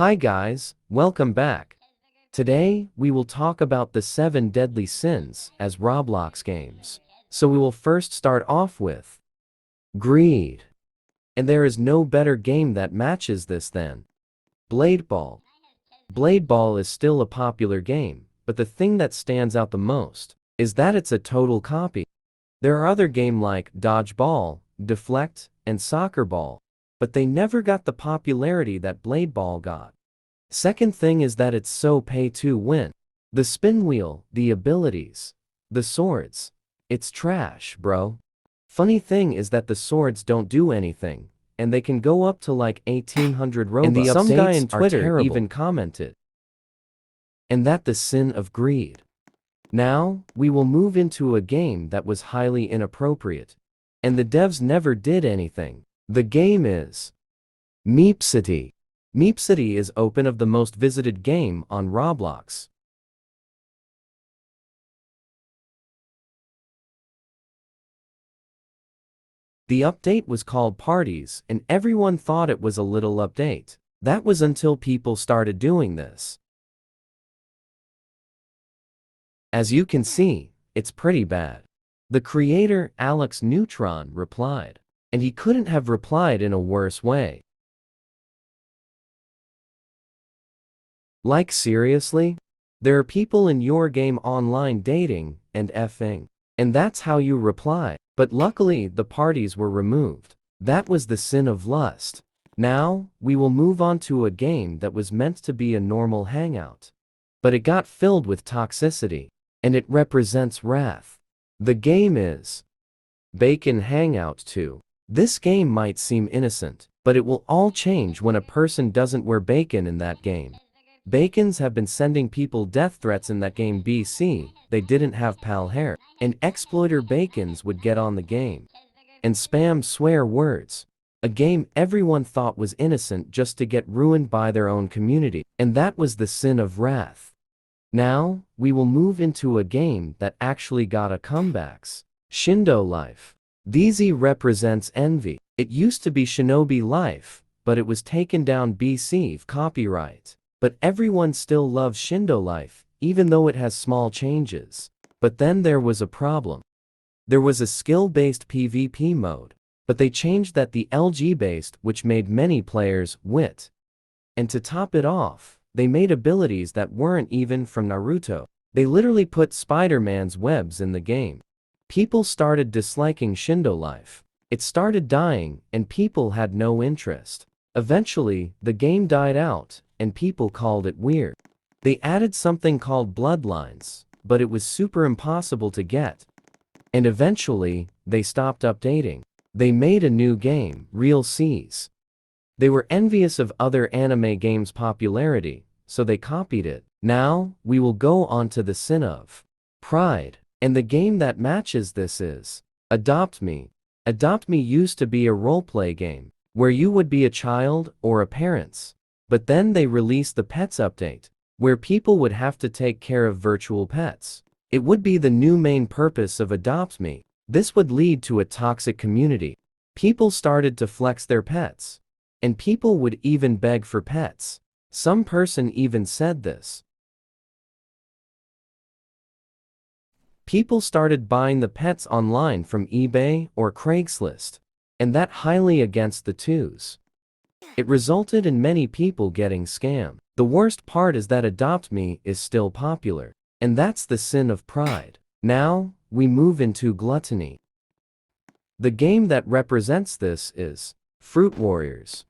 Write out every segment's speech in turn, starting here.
Hi guys, welcome back. Today, we will talk about the 7 deadly sins as Roblox games. So we will first start off with greed. And there is no better game that matches this than Blade Ball. Blade Ball is still a popular game, but the thing that stands out the most is that it's a total copy. There are other games like Dodgeball, Deflect, and Soccer Ball, but they never got the popularity that Blade Ball got. Second thing is that it's so pay to win. The spin wheel, the abilities, the swords. It's trash, bro. Funny thing is that the swords don't do anything, and they can go up to like 1800 Robux. And some guy in Twitter even commented. And that the sin of greed. Now, we will move into a game that was highly inappropriate. And the devs never did anything. The game is Meep City. Meep City is open of the most visited game on Roblox. The update was called Parties and everyone thought it was a little update. That was until people started doing this. As you can see, it's pretty bad. The creator, Alex Neutron, replied. And he couldn't have replied in a worse way. Like seriously? There are people in your game online dating and effing. And that's how you reply. But luckily the parties were removed. That was the sin of lust. Now, we will move on to a game that was meant to be a normal hangout. But it got filled with toxicity. And it represents wrath. The game is Bacon Hangout 2. This game might seem innocent, but it will all change when a person doesn't wear bacon in that game. Bacons have been sending people death threats in that game BC, they didn't have pal hair, and exploiter bacons would get on the game and spam swear words. A game everyone thought was innocent just to get ruined by their own community, and that was the sin of wrath. Now, we will move into a game that actually got a comebacks. Shindo Life. DZ represents envy. It used to be Shinobi Life, but it was taken down BC copyright. But everyone still loves Shindo Life, even though it has small changes. But then there was a problem. There was a skill-based PvP mode, but they changed that the LG-based, which made many players wit. And to top it off, they made abilities that weren't even from Naruto. They literally put Spider-Man's webs in the game. People started disliking Shindo Life. It started dying, and people had no interest. Eventually, the game died out, and people called it weird. They added something called Bloodlines, but it was super impossible to get. And eventually, they stopped updating. They made a new game, Real C's. They were envious of other anime games' popularity, so they copied it. Now, we will go on to the sin of pride. And the game that matches this is Adopt Me. Adopt Me used to be a roleplay game, where you would be a child or a parent. But then they released the Pets update, where people would have to take care of virtual pets. It would be the new main purpose of Adopt Me. This would lead to a toxic community. People started to flex their pets. And people would even beg for pets. Some person even said this. People started buying the pets online from eBay or Craigslist. And that highly against the twos. It resulted in many people getting scammed. The worst part is that Adopt Me is still popular. And that's the sin of pride. Now, we move into gluttony. The game that represents this is Fruit Warriors.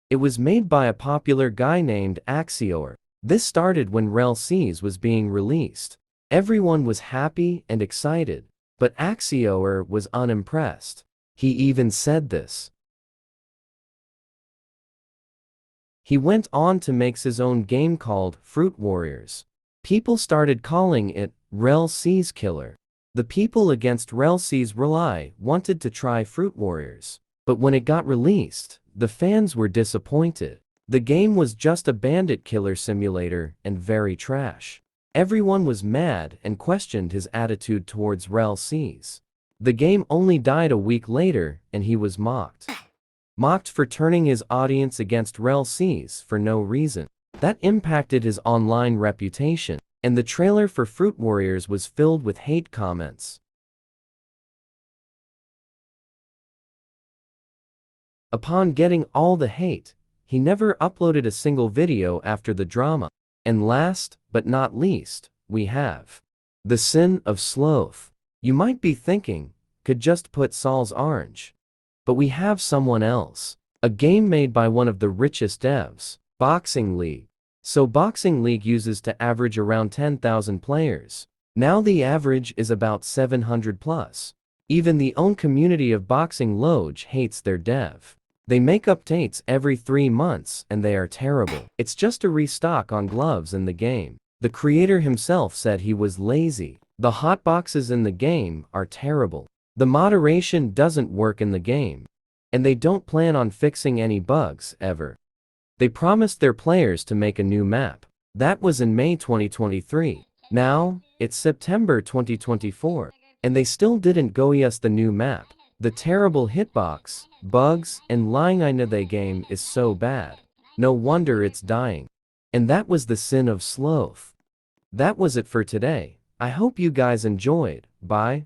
It was made by a popular guy named Axior. This started when Rel C's was being released. Everyone was happy and excited, but Axior was unimpressed. He even said this. He went on to make his own game called Fruit Warriors. People started calling it Rel C's Killer. The people against Rel C's Rely wanted to try Fruit Warriors, but when it got released, the fans were disappointed. The game was just a bandit killer simulator and very trash. Everyone was mad and questioned his attitude towards Rel C's. The game only died a week later and he was mocked. mocked for turning his audience against Rel C's for no reason. That impacted his online reputation, and the trailer for Fruit Warriors was filled with hate comments. Upon getting all the hate, he never uploaded a single video after the drama. And last, but not least, we have the sin of sloth. You might be thinking, could just put Saul's Orange. But we have someone else. A game made by one of the richest devs, Boxing League. So Boxing League uses to average around 10,000 players. Now the average is about 700 plus. Even the own community of Boxing Loge hates their dev. They make updates every 3 months and they are terrible. It's just a restock on gloves in the game. The creator himself said he was lazy. The hotboxes in the game are terrible. The moderation doesn't work in the game. And they don't plan on fixing any bugs, ever. They promised their players to make a new map. That was in May 2023. Now, it's September 2024. And they still didn't go us the new map. The terrible hitbox, bugs, and lying in the game is so bad. No wonder it's dying. And that was the sin of sloth. That was it for today. I hope you guys enjoyed. Bye.